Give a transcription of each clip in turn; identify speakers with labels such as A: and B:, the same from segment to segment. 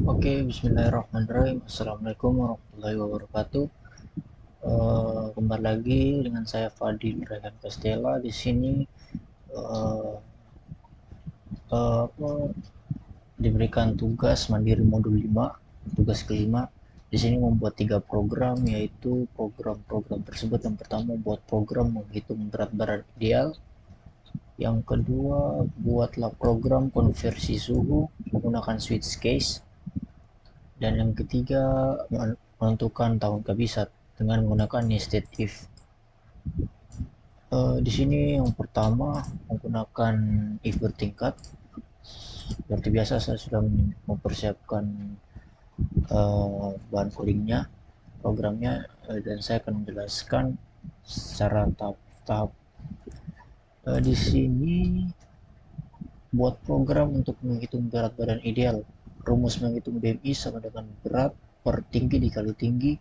A: Oke, bismillahirrahmanirrahim. Assalamualaikum warahmatullahi wabarakatuh. Kembali lagi dengan saya Fadil Rehan Castella di sini. eh, apa, diberikan tugas mandiri modul 5, tugas kelima. Di sini membuat 3 program, yaitu program-program tersebut yang pertama buat program menghitung berat badan ideal. Yang kedua, buatlah program konversi suhu menggunakan switch case. Dan yang ketiga, menentukan tahun kehabisat dengan menggunakan nested if. Di sini yang pertama menggunakan if bertingkat. Seperti biasa saya sudah mempersiapkan bahan codingnya, programnya, dan saya akan menjelaskan secara tahap-tahap. Di sini buat program untuk menghitung berat badan ideal. Rumus menghitung BMI sama dengan berat per tinggi dikali tinggi,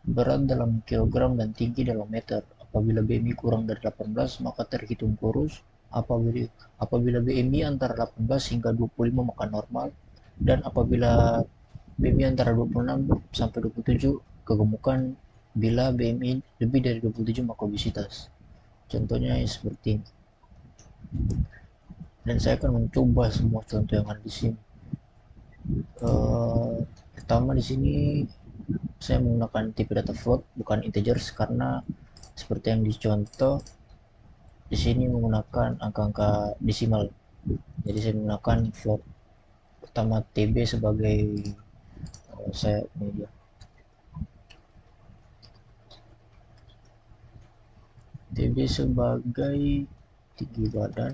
A: berat dalam kilogram dan tinggi dalam meter. Apabila BMI kurang dari 18 maka terhitung kurus. Apabila BMI antara 18 hingga 25 maka normal. Dan apabila BMI antara 26 sampai 27 kegemukan. Bila BMI lebih dari 27 maka obesitas. Contohnya seperti ini. Dan saya akan mencoba semua contoh yang ada di sini. Pertama di sini saya menggunakan tipe data float bukan integers karena seperti yang dicontoh di sini menggunakan angka-angka desimal. Jadi saya menggunakan float. Pertama TB sebagai saya media. TB sebagai tinggi badan,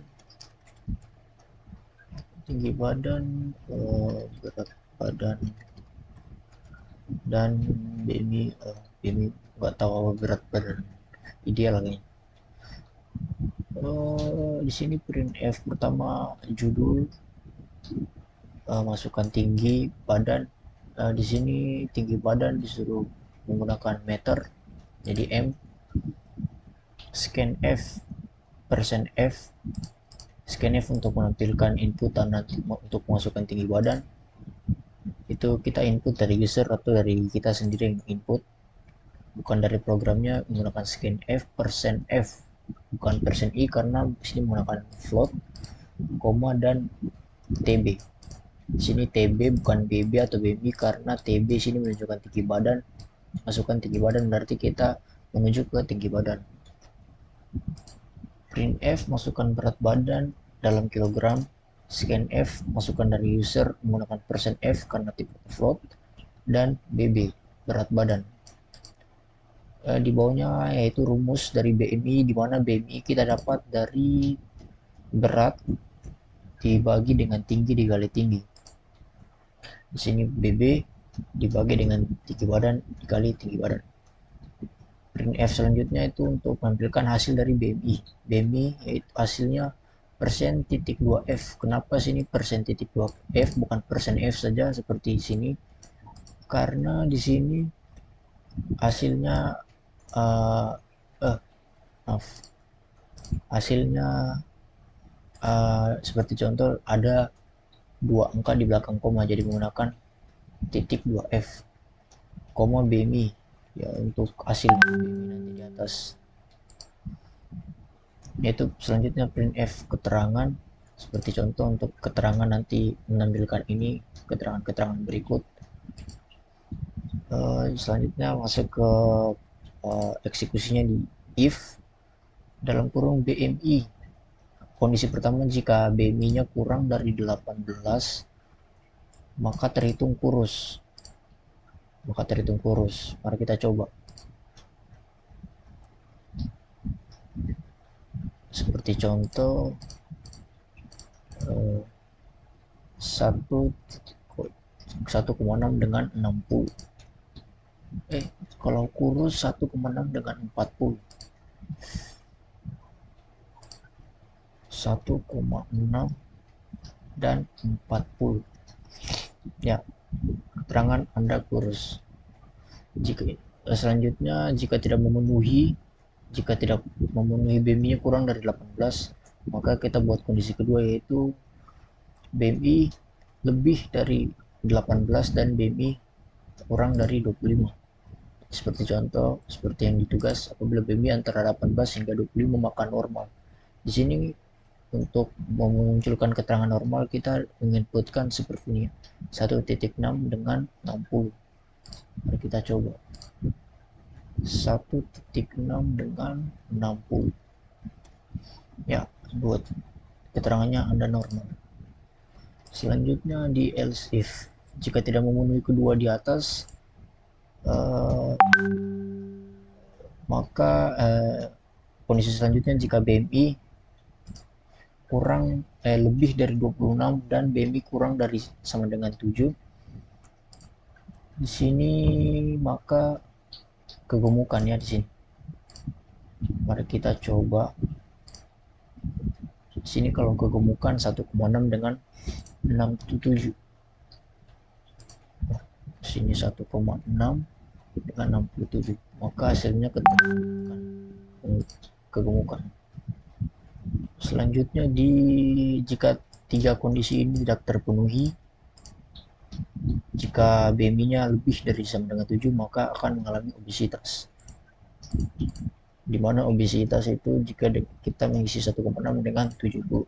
A: berat badan, dan BMI nggak tahu apa berat badan ideal kayaknya. Di sini print F pertama judul, masukkan tinggi badan. Di sini tinggi badan disuruh menggunakan meter, jadi M. Scan F, persen F. Scan F untuk menampilkan input dan nanti untuk memasukkan tinggi badan. Itu kita input dari user atau dari kita sendiri yang input, bukan dari programnya. Menggunakan scan F, persen F, bukan persen I karena di sini menggunakan float, koma dan TB. Di sini TB bukan BB atau BMI karena TB sini menunjukkan tinggi badan. Masukkan tinggi badan berarti kita menuju ke tinggi badan. Print F, masukkan berat badan dalam kilogram. Scan F, masukkan dari user menggunakan persen F karena tipe float, dan BB berat badan. Di bawahnya yaitu rumus dari BMI, di mana BMI kita dapat dari berat dibagi dengan tinggi dikali tinggi. Di sini BB dibagi dengan tinggi badan dikali tinggi badan. Print F selanjutnya itu untuk menampilkan hasil dari BMI. BMI yaitu hasilnya persen titik 2F. Kenapa sini persen titik 2F bukan persen F saja seperti sini? Karena di sini hasilnya hasilnya seperti contoh ada 2 angka di belakang koma, jadi menggunakan titik 2F, koma BMI ya untuk hasil BMI nanti di atas. Yaitu selanjutnya print F keterangan, seperti contoh untuk keterangan nanti menampilkan ini keterangan-keterangan berikut. Selanjutnya masuk ke eksekusinya di if dalam kurung BMI. Kondisi pertama, jika BMI-nya kurang dari 18 maka terhitung kurus. Mari kita coba. Seperti contoh 1,6 dengan 60. Kalau kurus 1,6 dengan 40. 1,6 dan 40. Ya, keterangan Anda kurus. Selanjutnya jika tidak memenuhi BMI-nya kurang dari 18, maka kita buat kondisi kedua, yaitu BMI lebih dari 18 dan BMI kurang dari 25. Seperti contoh, seperti yang di tugas, apabila BMI antara 18 hingga 25 maka normal. Di sini untuk memunculkan keterangan normal kita menginputkan seperti ini, 1.6 dengan 60. Mari kita coba 1.6 dengan 60. Ya, buat keterangannya Anda normal. Selanjutnya di else if, jika tidak memenuhi kedua di atas, maka kondisi selanjutnya jika BMI kurang lebih dari 26 dan BMI kurang dari sama dengan 7, di sini maka kegemukan ya di sini. Mari kita coba. Di sini kalau kegemukan 1,6 dengan 67. Di sini 1,6 dengan 67. Maka hasilnya kegemukan. Selanjutnya jika tiga kondisi ini tidak terpenuhi, jika BMI-nya lebih dari sama dengan 7 maka akan mengalami obesitas. Di mana obesitas itu jika kita mengisi 1,6 dengan 70.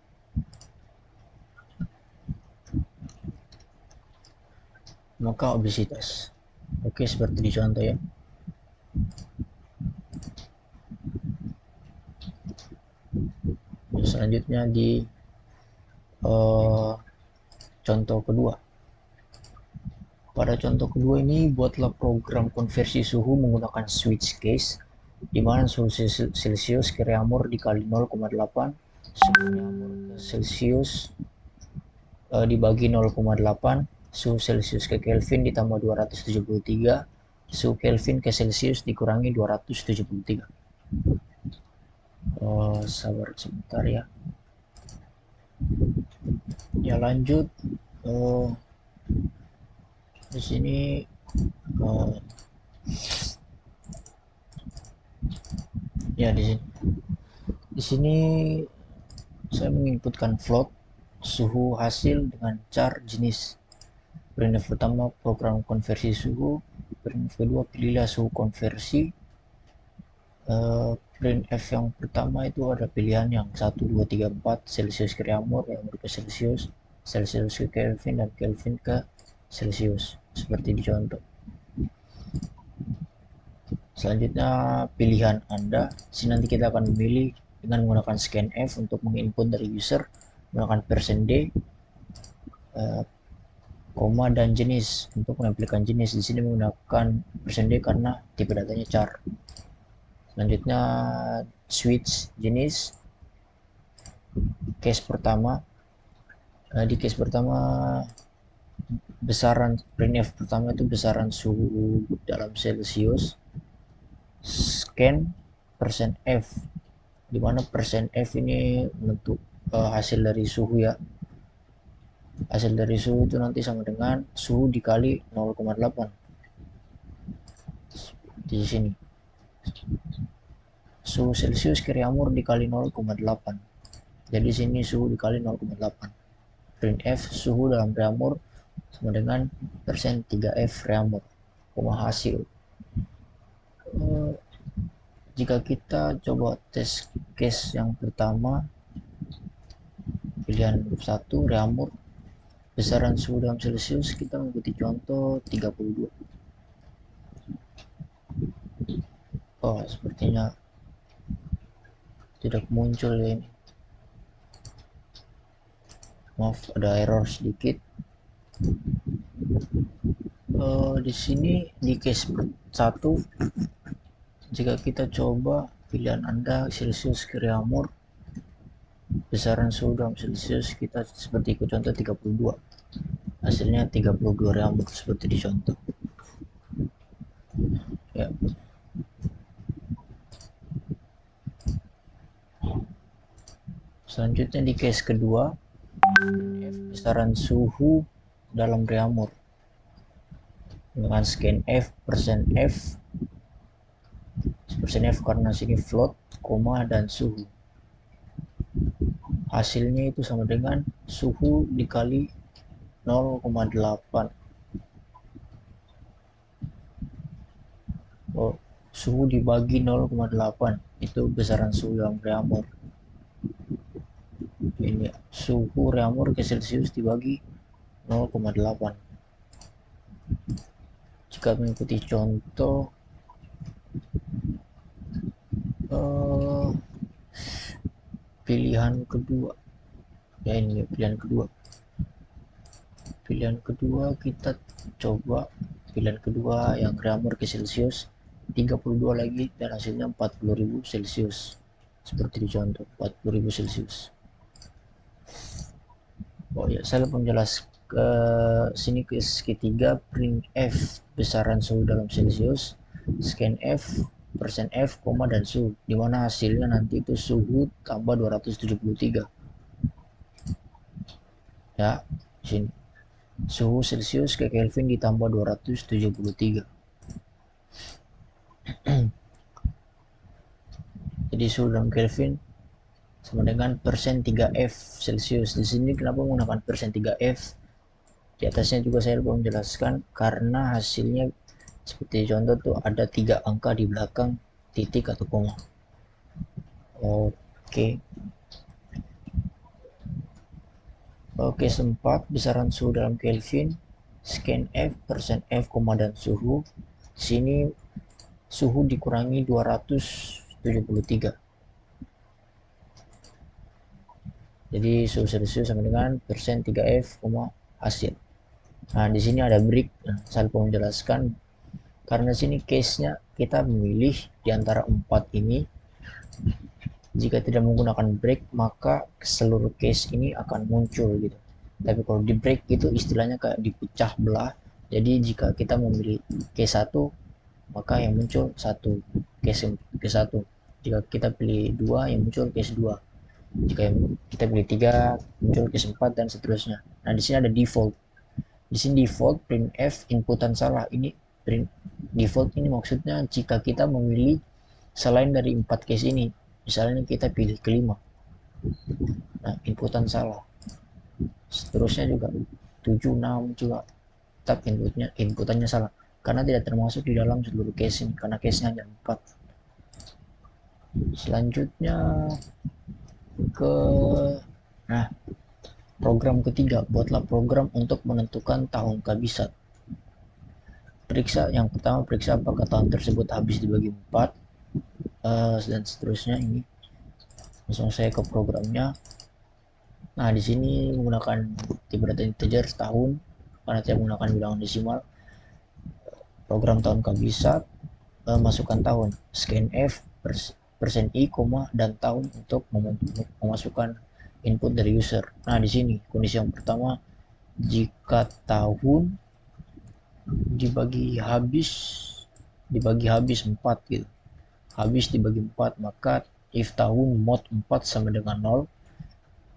A: Maka obesitas. Oke, seperti di contoh ya. Selanjutnya di contoh kedua. Pada contoh kedua ini buatlah program konversi suhu menggunakan switch case, di mana suhu Celsius ke reaumur dikali 0,8, suhu reaumur ke Celsius dibagi 0,8, suhu Celsius ke Kelvin ditambah 273, suhu Kelvin ke Celsius dikurangi 273. Sabar sebentar ya. Ya lanjut. Di sini ya di sini saya menginputkan float suhu hasil dengan char jenis. Printf pertama program konversi suhu, printf kedua pilihlah suhu konversi. Printf yang pertama itu ada pilihan yang 1, 2, 3, 4, Celsius ke reaumur, reaumur ke Celsius, Celsius ke Kelvin, dan Kelvin ke Celsius, seperti di contoh. Selanjutnya pilihan Anda. Sini nanti kita akan memilih dengan menggunakan scanf untuk menginput dari user, menggunakan %d, koma dan jenis untuk menampilkan jenis. Di sini menggunakan %d karena tipe datanya char. Selanjutnya switch jenis, case pertama. Di case pertama besaran printf pertama itu besaran suhu dalam Celsius, scan %f, dimana %f ini bentuk hasil dari suhu ya. Hasil dari suhu itu nanti sama dengan suhu dikali 0,8 di sini. Suhu Celsius ke reaumur dikali 0,8. Jadi sini suhu dikali 0,8. Printf suhu dalam reaumur sama dengan %3f reaumur, hasil. Jika kita coba tes case yang pertama, pilihan 1 reaumur, besaran suhu dalam Celsius kita mengikuti contoh 32. Sepertinya tidak muncul ya ini. Maaf, ada error sedikit. Di sini di case 1, jika kita coba pilihan Anda Celsius ke reaumur, besaran suhu dalam Celsius kita seperti ikut contoh 32. Hasilnya 32 reaumur seperti di contoh. Ya. Selanjutnya di case kedua, besaran suhu dalam reaumur dengan scanf %f karena sini float, koma dan suhu. Hasilnya itu sama dengan suhu dikali 0,8 suhu dibagi 0,8 itu besaran suhu dalam reaumur. Ini suhu reaumur ke Celsius dibagi 0,8. Jika mengikuti contoh pilihan kedua, ya ini pilihan kedua kita coba pilihan kedua yang reaumur ke Celsius 32 lagi dan hasilnya 40.000 Celsius seperti di contoh 40.000 Celsius. Oh ya, saya lupa menjelaskan ke sini ketiga, print F besaran suhu dalam Celsius, scan F, persen F, koma dan suhu, dimana hasilnya nanti itu suhu tambah 273 ya. Sini suhu Celsius ke Kelvin ditambah 273. Jadi suhu dalam Kelvin sama dengan persen 3F Celsius. Di sini kenapa menggunakan persen 3F? Di atasnya juga saya lupa menjelaskan karena hasilnya seperti contoh tuh ada 3 angka di belakang titik atau koma. Oke, sempat besaran suhu dalam Kelvin, scan F, persen F, koma dan suhu. Sini suhu dikurangi 273. Jadi suhu Celsius sama dengan persen 3F, hasil. Nah, di sini ada break. Nah, saya lupa menjelaskan karena sini case-nya kita memilih di antara 4 ini. Jika tidak menggunakan break, maka seluruh case ini akan muncul gitu. Tapi kalau di break itu istilahnya kayak dipecah belah. Jadi jika kita memilih case 1, maka yang muncul case 1. Jika kita pilih 2, yang muncul case 2. Jika kita pilih 3, muncul case 4 dan seterusnya. Nah, di sini ada default. Di sini default printf inputan salah. Ini print default ini maksudnya jika kita memilih selain dari 4 case ini. Misalnya kita pilih kelima. Nah, inputan salah. Seterusnya juga 7, 6 juga tetap inputannya salah karena tidak termasuk di dalam seluruh case ini karena case-nya hanya 4. Selanjutnya ke program ketiga, buatlah program untuk menentukan tahun kabisat. Yang pertama periksa apakah tahun tersebut habis dibagi 4 dan seterusnya. Ini langsung saya ke programnya. Nah, di sini menggunakan tipe data integer tahun karena tidak menggunakan bilangan desimal. Program tahun kabisat, masukkan tahun, scan F, persen I, koma dan tahun untuk memasukkan input dari user. Nah, di sini kondisi yang pertama, jika tahun dibagi habis 4 gitu. Habis dibagi 4, maka if tahun mod 4 sama dengan 0.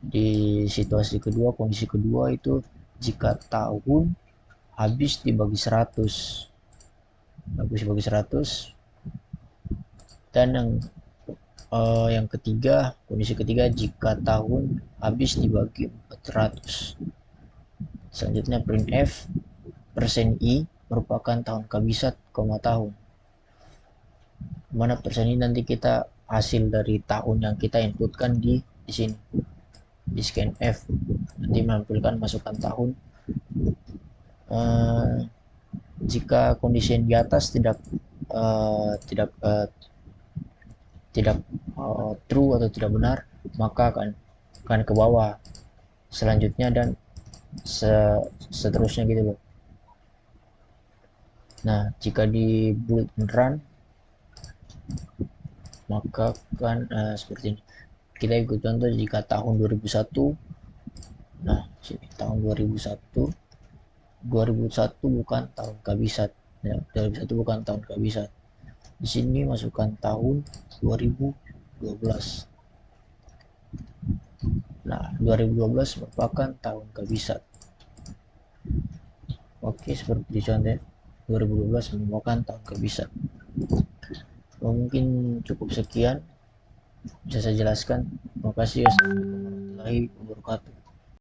A: Di situasi kedua, kondisi kedua itu jika tahun habis dibagi 100. Dan yang ketiga, kondisi ketiga jika tahun habis dibagi 400. Selanjutnya printf persen I merupakan tahun kabisat, tahun. Mana persen ini nanti kita hasil dari tahun yang kita inputkan di sini di scanf nanti menampilkan masukan tahun. Jika kondisi yang di atas tidak true atau tidak benar, maka akan ke bawah selanjutnya dan seterusnya gitu loh. Nah, jika di build and run maka kan seperti ini. Kita ikut contoh jika tahun 2001. Nah, sini tahun 2001 bukan tahun kabisat. Ya, 2001 bukan tahun kabisat. Di sini masukkan tahun 2012. Nah, 2012 merupakan tahun kabisat. Oke, seperti di contoh 2012 merupakan tahun kabisat. Mungkin cukup sekian bisa saya jelaskan. Terima kasih. Wassalamualaikum warahmatullahi wabarakatuh.